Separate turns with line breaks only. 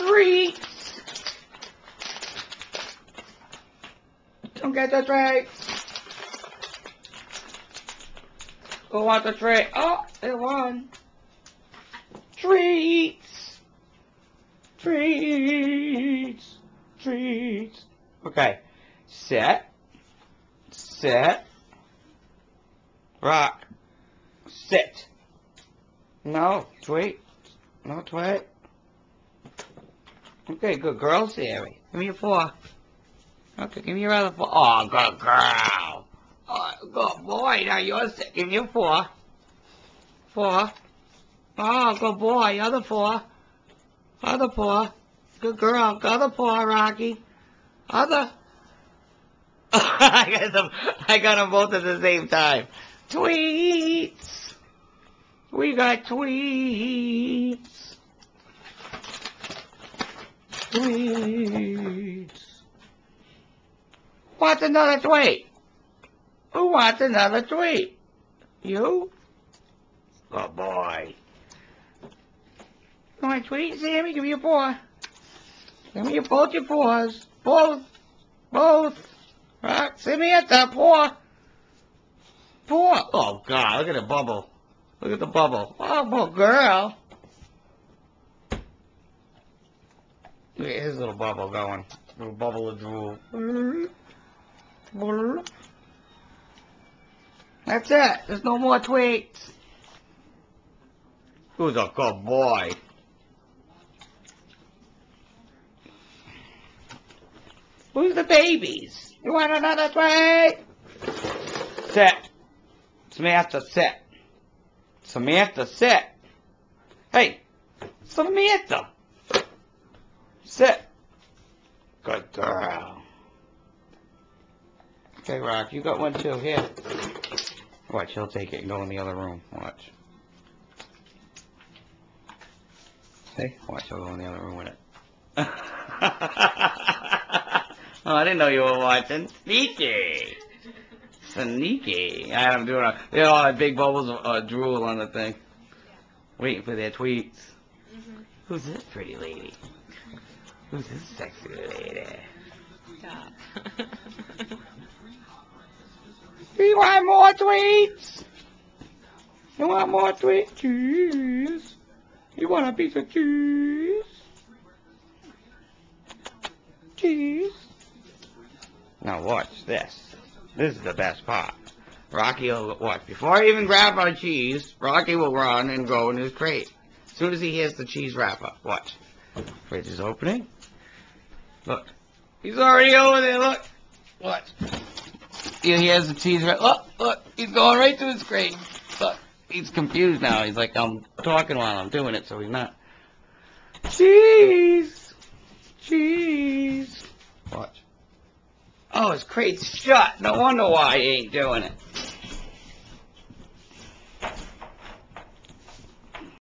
treats. Don't get the treats. Who wants a treat? Oh, it won. Treats. Treats. Treats. Okay. Set. Set. Rock. Sit. No, tweet. No tweet. Okay, good girl, Sari. Give me your 4. Okay, give me your other 4. Oh, good girl. Oh, good boy. Now you're sick. Give me your 4. 4. Oh, good boy. Other 4. Other 4. Good girl. Other 4, Rocky. Other. I got them both at the same time. Tweets. We got tweets. Tweets. Wants another tweet? Who wants another tweet? You? Good boy. You want a tweet, Sammy? Give me your 4. Give me both your 4s. Both. Both. Right? Send me at that 4. 4. Oh, God. Look at the bubble. Look at the bubble. Oh, poor girl. Look at his little bubble going. Little bubble of drool. That's it. There's no more tweets. Who's a good boy? Who's the babies? You want another tweet? Sit. Samantha, sit. Samantha, sit. Hey, Samantha. Sit. Good girl. Okay, Rock, you got one too. Here. Watch, he'll take it and go in the other room. Watch. See? Watch, he'll go in the other room with it. Oh, I didn't know you were watching. Sneaky. Sneaky. I had them doing all that big bubbles of drool on the thing. Waiting for their tweets. Who's this pretty lady? Who's this sexy lady?
Stop.
You want more tweets? You want more tweets? Cheese. You want a piece of cheese? Cheese. Now watch this. This is the best part. Rocky will watch. Before I even grab our cheese, Rocky will run and go in his crate. As soon as he hears the cheese wrapper. Watch. Fridge is opening. Look. He's already over there. Look. Watch. He hears the cheese wrapper. Look. Look. He's going right to his crate. Look. He's confused now. He's like, I'm talking while I'm doing it, so he's not. Cheese. Cheese. Watch. Oh, his crate's shut. No wonder why he ain't doing it.